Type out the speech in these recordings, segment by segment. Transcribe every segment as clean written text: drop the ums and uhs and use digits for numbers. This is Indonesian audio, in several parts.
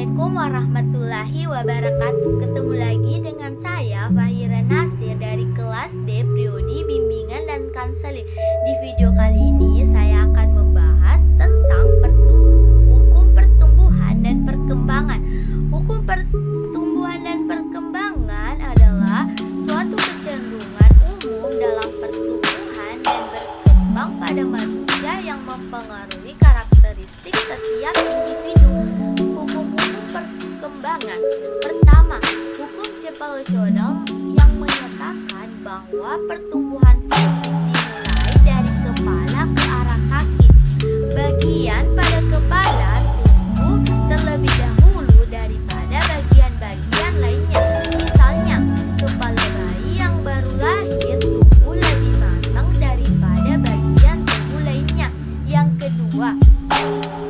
Assalamualaikum warahmatullahi wabarakatuh. Ketemu lagi dengan saya Fahira Nasir dari kelas B Prodi Bimbingan dan Konseling. Di video kali ini saya akan membahas tentang hukum pertumbuhan dan perkembangan. Hukum pertumbuhan dan perkembangan adalah suatu kecenderungan umum dalam pertumbuhan dan berkembang pada manusia yang mempengaruhi karakteristik setiap individu. Perkembangan pertama, hukum Cepel-Jodol yang menyatakan bahwa pertumbuhan fisik dimulai dari kepala ke arah kaki. Bagian pada kepala tumbuh terlebih dahulu daripada bagian-bagian lainnya. Misalnya, kepala bayi yang baru lahir tumbuh lebih matang daripada bagian tubuh lainnya. Yang kedua, hukum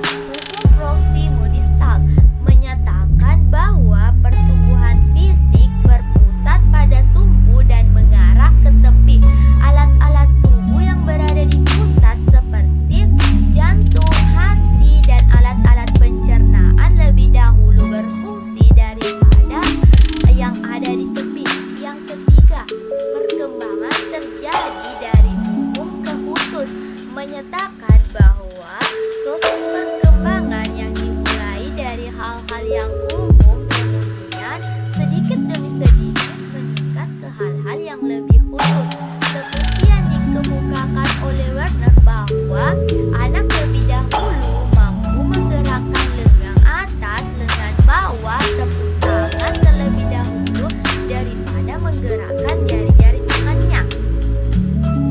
Proximo-Distal menyatakan bahwa pertumbuhan fisik berpusat pada sumbu dan mengarah ke tepi. Alat-alat tubuh yang berada di pusat seperti jantung, hati, dan alat-alat pencernaan lebih dahulu berfungsi daripada yang ada di tepi. Yang ketiga, perkembangan terjadi dari umum ke khusus, menyatakan bahwa proses perkembangan yang dimulai dari hal-hal yang umum kemudian sedikit demi sedikit meningkat ke hal-hal yang lebih khusus, seperti yang dikemukakan oleh Werner bahwa anak lebih dahulu mampu menggerakkan lengan atas, lengan bawah, tepuk tangan terlebih dahulu daripada menggerakkan jari-jari tangannya.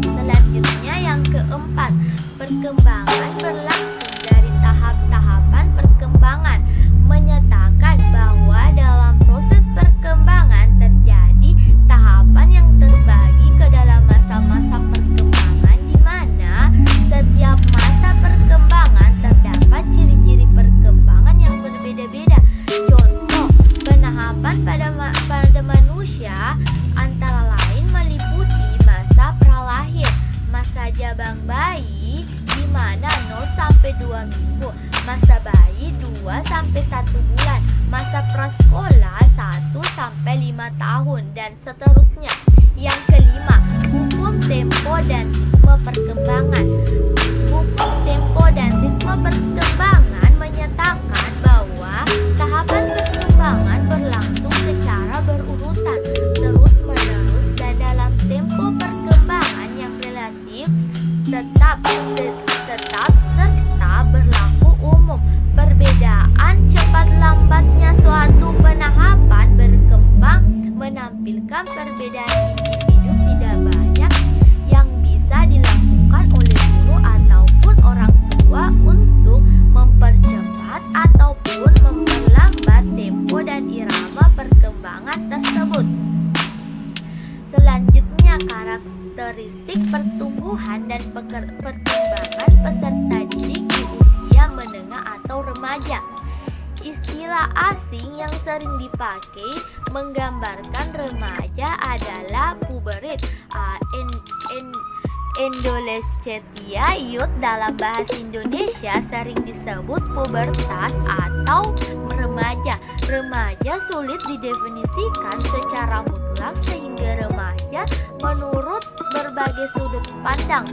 Selanjutnya yang keempat, perkembangan berlangsung dari tahap-tahapan perkembangan, menyatakan bahwa dalam proses perkembangan terjadi tahapan yang terbagi ke dalam masa-masa perkembangan, di mana setiap masa perkembangan terdapat ciri-ciri perkembangan yang berbeda-beda. Contoh penahapan pada manusia antara lain meliputi masa pralahir, masa jabang bayi di mana 0 sampai 2 minggu, masa bayi 2 sampai 1 bulan, masa prasekolah 1 sampai 5 tahun, dan seterusnya. Yang kelima, hukum tempo dan ritme perkembangan. Hukum tempo dan ritme perkembangan menyatakan bahwa tahapan perkembangan berlangsung secara berurutan, terus-menerus, dan dalam tempo perkembangan yang relatif tetap serta berlaku umum. Perbedaan cepat lambatnya suatu penahapan berkembang menampilkan perbedaan individu tidak banyak yang bisa dilakukan oleh guru ataupun orang tua untuk mempercepat ataupun memperlambat tempo dan irama perkembangan tersebut. Selanjutnya, karakteristik pertumbuhan dan perkembangan peserta didik di usia menengah atau remaja. Istilah asing yang sering dipakai menggambarkan remaja adalah puberit, endolescentia, youth dalam bahasa Indonesia sering disebut pubertas atau remaja. Remaja sulit didefinisikan secara mutlak sehingga remaja menurut berbagai sudut pandang.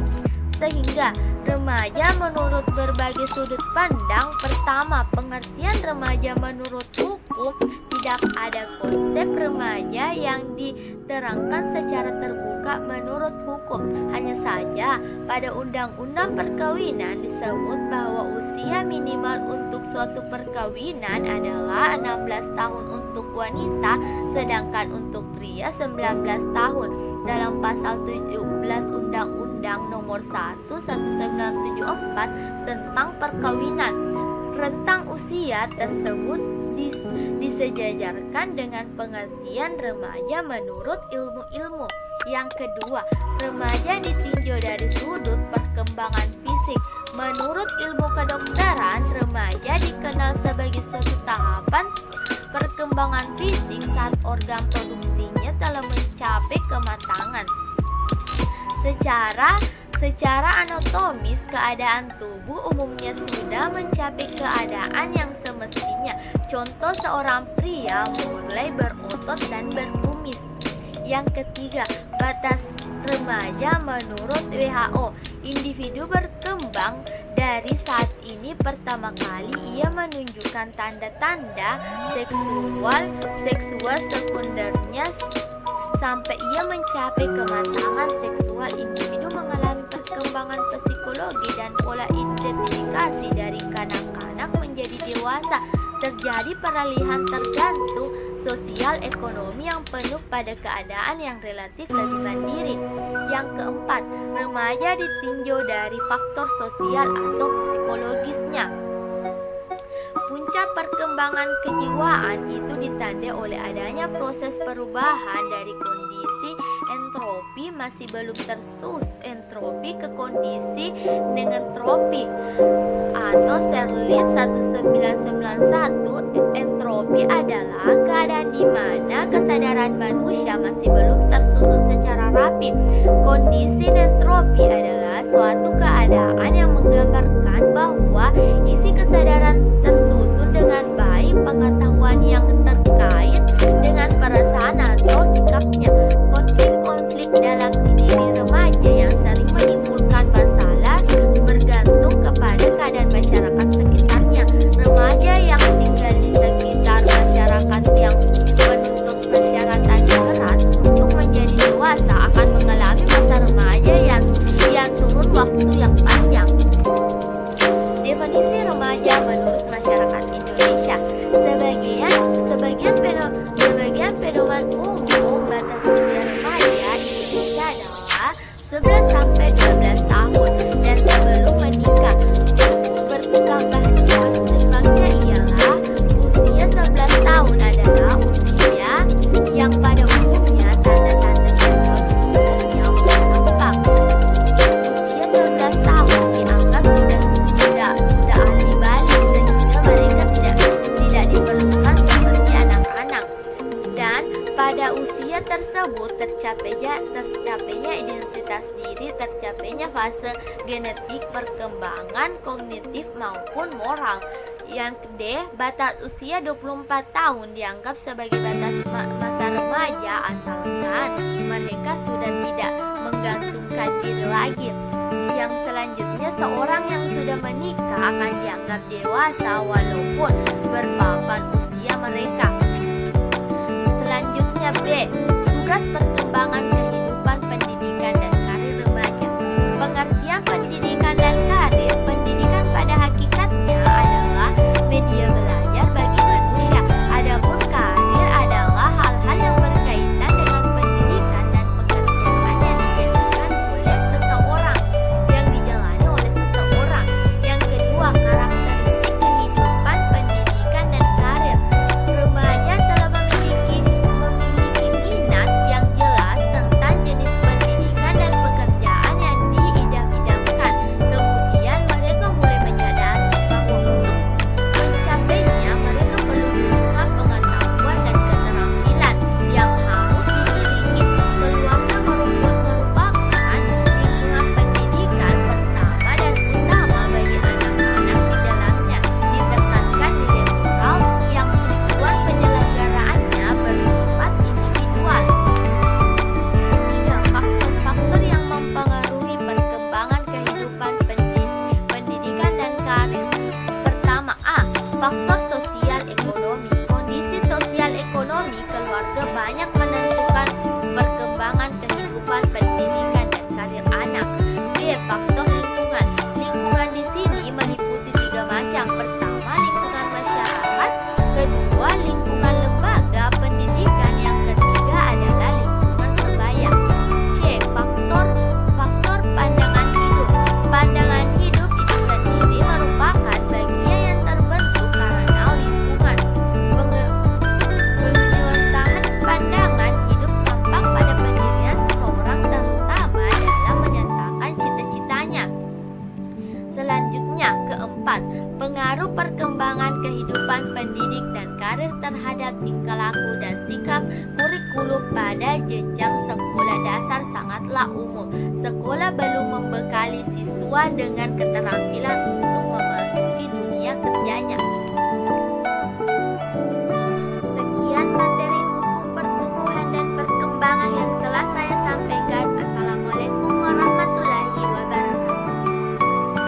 Pertama, pengertian remaja menurut hukum, tidak ada konsep remaja yang diterangkan secara terbuka menurut hukum. Hanya saja pada Undang-Undang Perkawinan disebut bahwa usia minimal untuk suatu perkawinan adalah 16 tahun untuk wanita, sedangkan untuk pria 19 tahun. Dalam pasal 17 Undang-Undang Nomor 1 1974 tentang perkawinan, rentang usia tersebut disejajarkan dengan pengertian remaja menurut ilmu-ilmu. Yang kedua, remaja ditinjau dari sudut perkembangan fisik. Menurut ilmu kedokteran, remaja dikenal sebagai suatu tahapan perkembangan fisik saat organ produksinya telah mencapai kematangan. Secara anatomis, keadaan tubuh umumnya sudah mencapai keadaan yang semestinya. Contoh, seorang pria mulai berotot dan berkumis. Yang ketiga, batas remaja menurut WHO. Individu berkembang dari saat ini pertama kali ia menunjukkan tanda-tanda seksual sekundernya sampai ia mencapai kematangan seksual. Individu mengalami perkembangan psikologi dan pola identifikasi dari kanak-kanak menjadi dewasa. Terjadi peralihan tergantung sosial ekonomi yang penuh pada keadaan yang relatif lebih mandiri. Yang keempat, remaja ditinjau dari faktor sosial atau psikologisnya. Puncak perkembangan kejiwaan itu ditandai oleh adanya proses perubahan dari kondisi entropi masih belum entropi ke kondisi negentropi atau Serlin 1991. Entropi adalah keadaan di mana kesadaran manusia masih belum tersusun secara rapi. Kondisi entropi adalah suatu keadaan yang menggambarkan bahwa isi kesadaran tersusun dengan baik, pengetahuan yang terkait dengan perasaan atau sikapnya. Konflik-konflik dalam diri remaja yang sering menimbulkan masalah bergantung kepada keadaan masyarakat sekitarnya. Remaja yang tinggal di sekitar masyarakat yang menuntut persyaratan berat untuk menjadi dewasa akan mengalami masa remaja yang turun waktu yang panjang. Definisi remaja menurut masyarakat Indonesia. Sebagian pedoman umum batas usia remaja Indonesia adalah 11 sampai 12 tahun dan sebelum menikah. Berkembangnya ialah usia 11 tahun adalah usia yang pada umumnya tanda-tanda seksual sebenarnya berkembang. Usia 11 tahun dianggap sudah ahli balik sehingga mereka tidak diperlukan seperti anak-anak. Dan pada usia tersebut tercapainya identitas diri, tercapainya fase genetik, perkembangan kognitif maupun moral. Yang D, batas usia 24 tahun dianggap sebagai batas masa remaja asalkan mereka sudah tidak menggantungkan diri lagi. Yang selanjutnya, seorang yang sudah menikah akan dianggap dewasa walaupun berpapan usia mereka. Selanjutnya B, tugas perkembangan kehidupan pendidikan dan karir remaja. Pengertian pendidikan dan karir. Pendidikan pada hakikatnya adalah media belajar bagi manusia. Adapun karir adalah hal-hal yang berkaitan dengan pendidikan dan pekerjaan yang dilakukan oleh seseorang, yang dijalani oleh seseorang. Yang kedua, karakteristik kehidupan pendidikan dan karir. Remaja telah memiliki minat yang jelas tentang jenis pendidikan dan pekerjaan yang diidam-idamkan. Kemudian mereka mulai menyadari bahwa untuk mencapainya mereka perlu dukungan pengetahuan dan keterampilan yang harus dimiliki. Peluangnya merupakan lingkungan pendidikan pertama dan utama bagi anak-anak. Di dalamnya ditekankan nilai moral yang tujuan penyelenggaraannya bersifat individual. Tiga, faktor-faktor yang mempengaruhi perkembangan kehidupan pendidikan dan karir. Pertama, A, faktor sosial ekonomi. Kondisi sosial ekonomi keluarga banyak menentukan perkembangan kehidupan pendidikan dan karir anak. B, faktor lingkungan. Lingkungan di sini meliputi tiga macam. Pertama, lingkungan masyarakat. Kedua, lingkungan lembaga pendidikan. Yang ketiga adalah lingkungan sebaya. C, faktor pandangan hidup. Pandangan hidup itu sendiri merupakan bagian yang terbentuk karena lingkungan. Pengejuantahan pandangan hidup tampak pada pendirian seseorang, terutama dalam menyatakan cita-citanya. Selanjutnya, keempat, pengaruh perkembangan kehidupan pendidik dan karir terhadap tingkah laku dan sikap kurikulum pada jenjang sekolah dasar sangatlah umum. Sekolah belum membekali siswa dengan keterampilan untuk memasuki dunia kerjanya.